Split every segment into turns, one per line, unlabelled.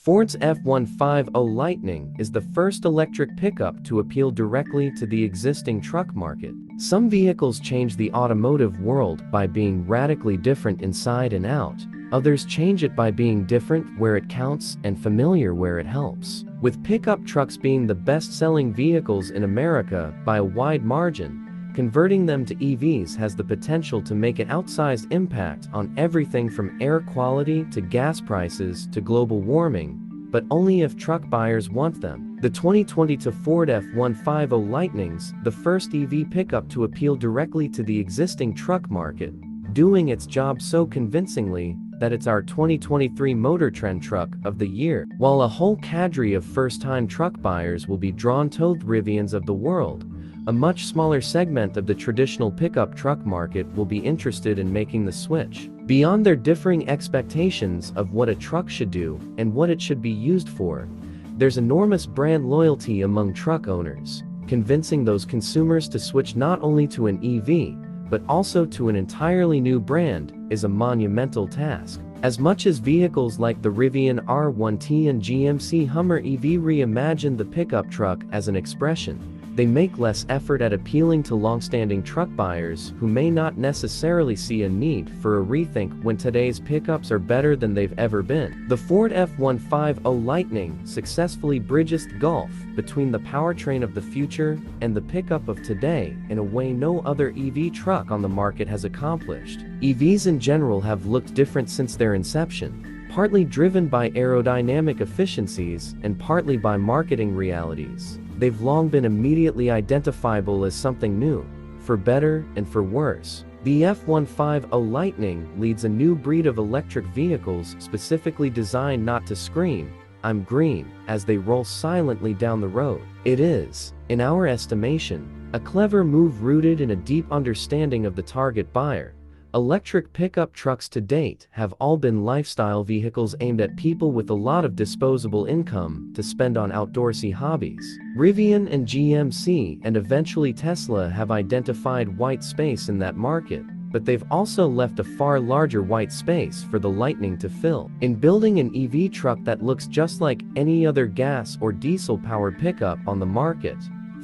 Ford's F-150 Lightning is the first electric pickup to appeal directly to the existing truck market. Some vehicles change the automotive world by being radically different inside and out. Others change it by being different where it counts and familiar where it helps. With pickup trucks being the best-selling vehicles in America by a wide margin, converting them to EVs has the potential to make an outsized impact on everything from air quality to gas prices to global warming, but only if truck buyers want them. The 2022 Ford F-150 Lightning's the first EV pickup to appeal directly to the existing truck market, doing its job so convincingly that it's our 2023 MotorTrend Truck of the Year. While a whole cadre of first-time truck buyers will be drawn to the Rivians of the world, a much smaller segment of the traditional pickup truck market will be interested in making the switch. Beyond their differing expectations of what a truck should do and what it should be used for, there's enormous brand loyalty among truck owners. Convincing those consumers to switch not only to an EV, but also to an entirely new brand, is a monumental task. As much as vehicles like the Rivian R1T and GMC Hummer EV reimagine the pickup truck as an expression, they make less effort at appealing to longstanding truck buyers who may not necessarily see a need for a rethink when today's pickups are better than they've ever been. The Ford F-150 Lightning successfully bridges the gulf between the powertrain of the future and the pickup of today in a way no other EV truck on the market has accomplished. EVs in general have looked different since their inception, partly driven by aerodynamic efficiencies and partly by marketing realities. They've long been immediately identifiable as something new, for better and for worse. The F-150 Lightning leads a new breed of electric vehicles specifically designed not to scream, "I'm green," as they roll silently down the road. It is, in our estimation, a clever move rooted in a deep understanding of the target buyer. Electric pickup trucks to date have all been lifestyle vehicles aimed at people with a lot of disposable income to spend on outdoorsy hobbies. Rivian and GMC and eventually Tesla have identified white space in that market, but they've also left a far larger white space for the Lightning to fill. In building an EV truck that looks just like any other gas or diesel-powered pickup on the market,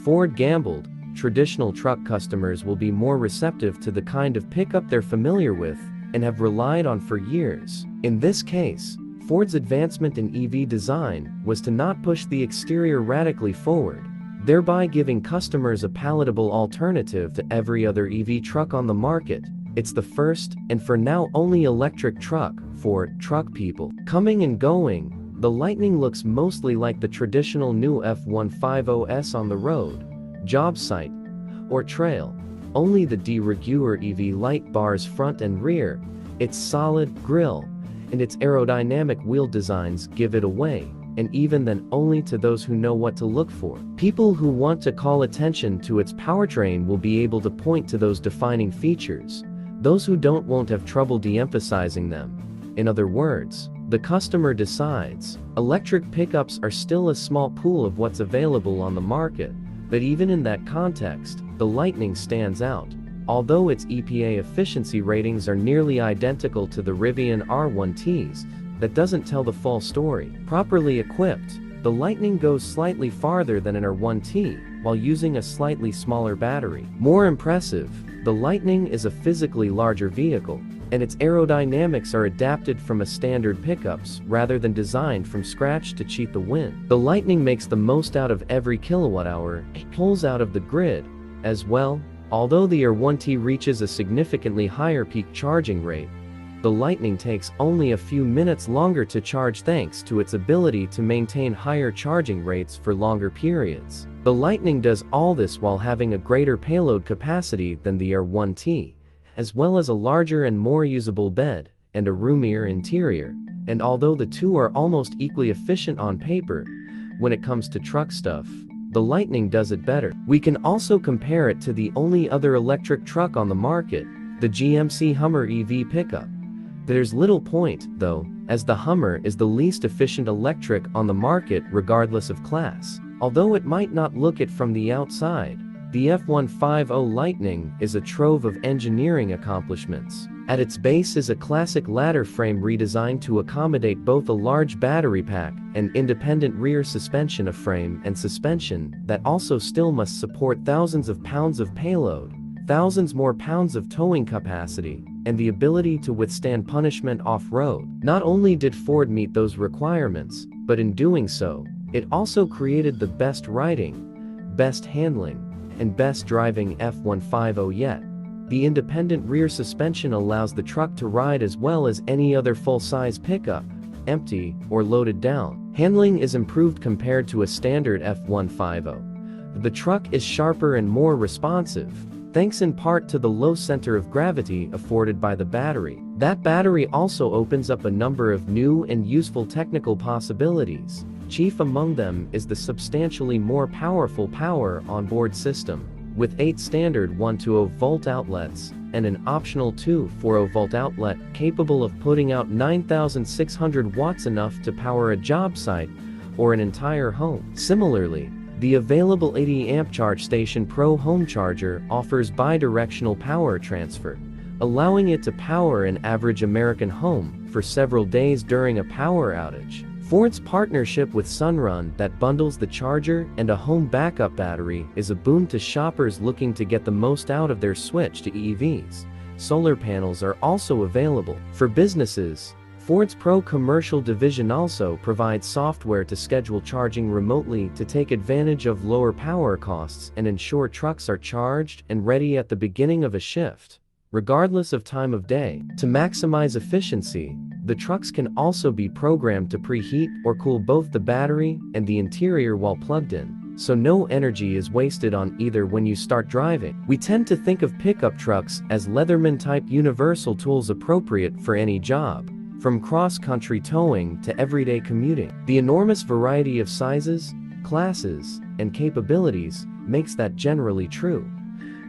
Ford gambled traditional truck customers will be more receptive to the kind of pickup they're familiar with and have relied on for years. In this case, Ford's advancement in EV design was to not push the exterior radically forward, thereby giving customers a palatable alternative to every other EV truck on the market. It's the first, and for now only, electric truck for truck people. Coming and going, the Lightning looks mostly like the traditional new F-150s on the road, job site, or trail. Only the rigueur EV light bars front and rear, its solid grille, and its aerodynamic wheel designs give it away, and even then only to those who know what to look for. People who want to call attention to its powertrain will be able to point to those defining features. Those who don't won't have trouble de-emphasizing them. In other words, the customer decides. Electric pickups are still a small pool of what's available on the market, but even in that context, the Lightning stands out. Although its EPA efficiency ratings are nearly identical to the Rivian R1Ts, that doesn't tell the full story. Properly equipped, the Lightning goes slightly farther than an R1T, while using a slightly smaller battery. More impressive, the Lightning is a physically larger vehicle, and its aerodynamics are adapted from a standard pickups rather than designed from scratch to cheat the wind. The Lightning makes the most out of every kilowatt-hour it pulls out of the grid, as well. Although the R1T reaches a significantly higher peak charging rate, the Lightning takes only a few minutes longer to charge thanks to its ability to maintain higher charging rates for longer periods. The Lightning does all this while having a greater payload capacity than the R1T, as well as a larger and more usable bed, and a roomier interior. And although the two are almost equally efficient on paper, when it comes to truck stuff, the Lightning does it better. We can also compare it to the only other electric truck on the market, the GMC Hummer EV pickup. There's little point, though, as the Hummer is the least efficient electric on the market regardless of class. Although it might not look it from the outside, the F-150 Lightning is a trove of engineering accomplishments. At its base is a classic ladder frame redesigned to accommodate both a large battery pack and independent rear suspension, a frame and suspension that also still must support thousands of pounds of payload, thousands more pounds of towing capacity, and the ability to withstand punishment off-road. Not only did Ford meet those requirements, but in doing so, it also created the best riding, best handling, and best driving F-150 yet. The independent rear suspension allows the truck to ride as well as any other full-size pickup, empty or loaded down. Handling is improved compared to a standard F-150. The truck is sharper and more responsive, thanks in part to the low center of gravity afforded by the battery. That battery also opens up a number of new and useful technical possibilities. Chief among them is the substantially more powerful power onboard system, with 8 standard 120-volt outlets and an optional 240-volt outlet capable of putting out 9,600 watts, enough to power a job site or an entire home. Similarly, the available 80-amp Charge Station Pro home charger offers bidirectional power transfer, allowing it to power an average American home for several days during a power outage. Ford's partnership with Sunrun that bundles the charger and a home backup battery is a boon to shoppers looking to get the most out of their switch to EVs. Solar panels are also available. For businesses, Ford's Pro Commercial division also provides software to schedule charging remotely to take advantage of lower power costs and ensure trucks are charged and ready at the beginning of a shift, regardless of time of day. To maximize efficiency, the trucks can also be programmed to preheat or cool both the battery and the interior while plugged in, so no energy is wasted on either when you start driving. We tend to think of pickup trucks as Leatherman-type universal tools appropriate for any job, from cross-country towing to everyday commuting. The enormous variety of sizes, classes, and capabilities makes that generally true.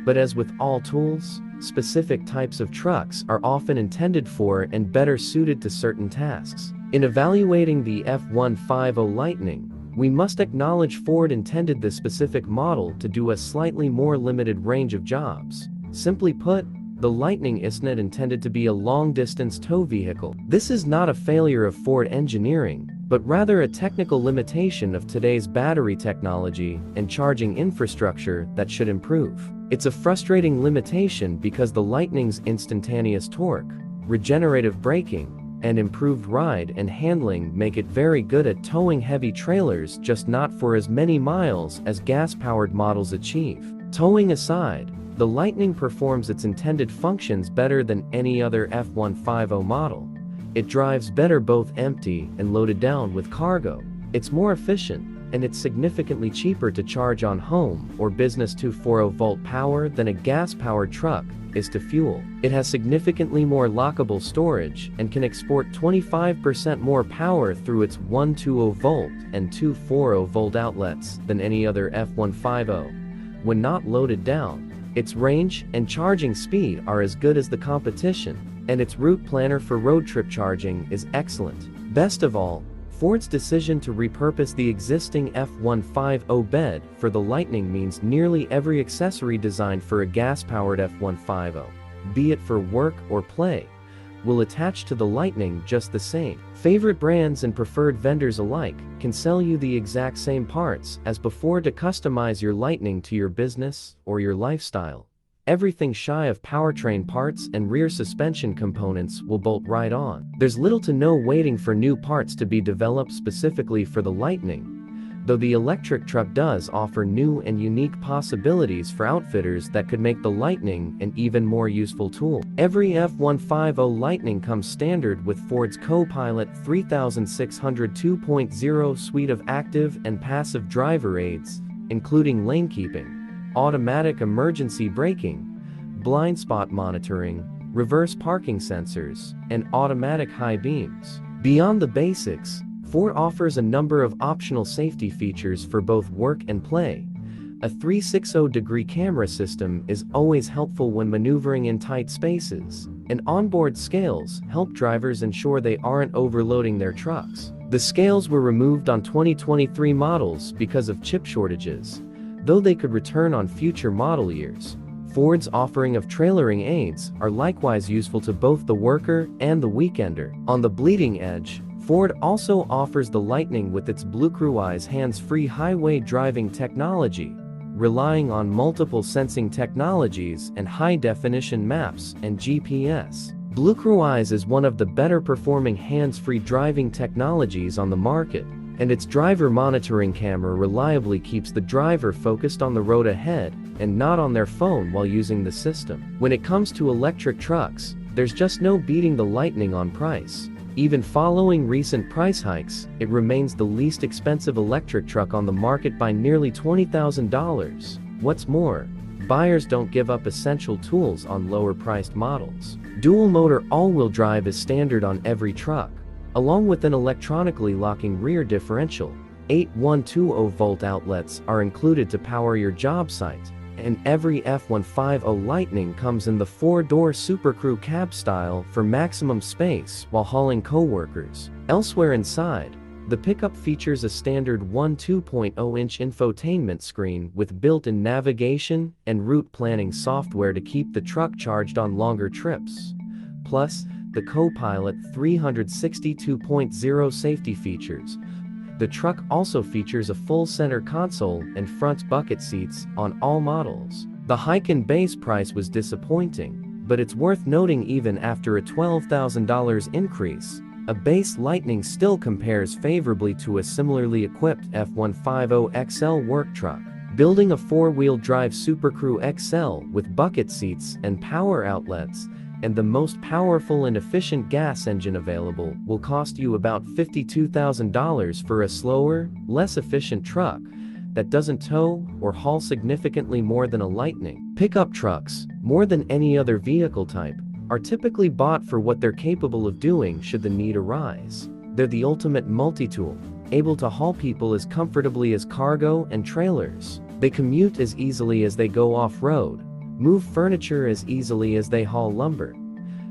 But as with all tools, specific types of trucks are often intended for and better suited to certain tasks. In evaluating the F-150 Lightning, we must acknowledge Ford intended this specific model to do a slightly more limited range of jobs. Simply put, the Lightning isn't intended to be a long-distance tow vehicle. This is not a failure of Ford engineering, but rather a technical limitation of today's battery technology and charging infrastructure that should improve. It's a frustrating limitation because the Lightning's instantaneous torque, regenerative braking, and improved ride and handling make it very good at towing heavy trailers, just not for as many miles as gas-powered models achieve. Towing aside, the Lightning performs its intended functions better than any other F-150 model. It drives better both empty and loaded down with cargo. It's more efficient, and it's significantly cheaper to charge on home or business 240-volt power than a gas-powered truck is to fuel. It has significantly more lockable storage and can export 25% more power through its 120-volt and 240-volt outlets than any other F-150. When not loaded down, its range and charging speed are as good as the competition, and its route planner for road trip charging is excellent. Best of all, Ford's decision to repurpose the existing F-150 bed for the Lightning means nearly every accessory designed for a gas-powered F-150, be it for work or play, will attach to the Lightning just the same. Favorite brands and preferred vendors alike can sell you the exact same parts as before to customize your Lightning to your business or your lifestyle. Everything shy of powertrain parts and rear suspension components will bolt right on. There's little to no waiting for new parts to be developed specifically for the Lightning, though the electric truck does offer new and unique possibilities for outfitters that could make the Lightning an even more useful tool. Every F-150 Lightning comes standard with Ford's Co-Pilot 3600 2.0 suite of active and passive driver aids, including lane keeping, automatic emergency braking, blind spot monitoring, reverse parking sensors, and automatic high beams. Beyond the basics, Ford offers a number of optional safety features for both work and play. A 360-degree camera system is always helpful when maneuvering in tight spaces, and onboard scales help drivers ensure they aren't overloading their trucks. The scales were removed on 2023 models because of chip shortages, though they could return on future model years. Ford's offering of trailering aids are likewise useful to both the worker and the weekender. On the bleeding edge, Ford also offers the Lightning with its BlueCruise hands-free highway driving technology, relying on multiple sensing technologies and high-definition maps and GPS. BlueCruise is one of the better performing hands-free driving technologies on the market, and its driver monitoring camera reliably keeps the driver focused on the road ahead and not on their phone while using the system. When it comes to electric trucks, there's just no beating the Lightning on price. Even following recent price hikes, it remains the least expensive electric truck on the market by nearly $20,000. What's more, buyers don't give up essential tools on lower-priced models. Dual-motor all-wheel drive is standard on every truck, along with an electronically locking rear differential. 8 120-volt outlets are included to power your job site, and every F-150 Lightning comes in the 4-door Super Crew cab style for maximum space while hauling co-workers. Elsewhere inside, the pickup features a standard 2.0-inch infotainment screen with built-in navigation and route planning software to keep the truck charged on longer trips. Plus, the Co-Pilot 362.0 safety features. The truck also features a full center console and front bucket seats on all models. The hike in base price was disappointing, but it's worth noting even after a $12,000 increase, a base Lightning still compares favorably to a similarly equipped F-150 XL work truck. Building a 4-wheel drive Super Crew XL with bucket seats and power outlets and the most powerful and efficient gas engine available will cost you about $52,000 for a slower, less efficient truck that doesn't tow or haul significantly more than a Lightning. Pickup trucks, more than any other vehicle type, are typically bought for what they're capable of doing should the need arise. They're the ultimate multi-tool, able to haul people as comfortably as cargo and trailers. They commute as easily as they go off-road, move furniture as easily as they haul lumber.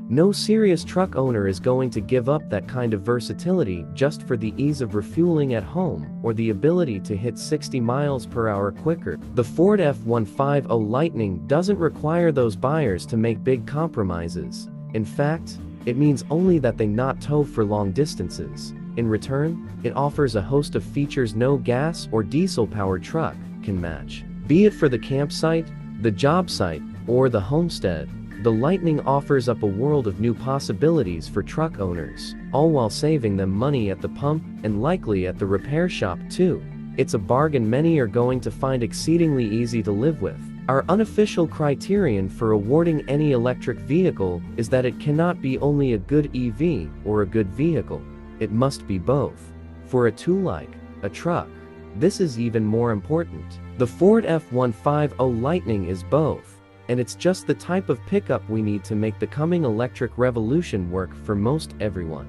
No serious truck owner is going to give up that kind of versatility just for the ease of refueling at home or the ability to hit 60 miles per hour quicker. The Ford F-150 Lightning doesn't require those buyers to make big compromises. In fact, it means only that they not tow for long distances. In return, it offers a host of features no gas or diesel-powered truck can match. Be it for the campsite, the job site, or the homestead, the Lightning offers up a world of new possibilities for truck owners, all while saving them money at the pump and likely at the repair shop too. It's a bargain many are going to find exceedingly easy to live with. Our unofficial criterion for awarding any electric vehicle is that it cannot be only a good EV or a good vehicle. It must be both. For a tool like a truck, this is even more important. The Ford F-150 Lightning is both, and it's just the type of pickup we need to make the coming electric revolution work for most everyone.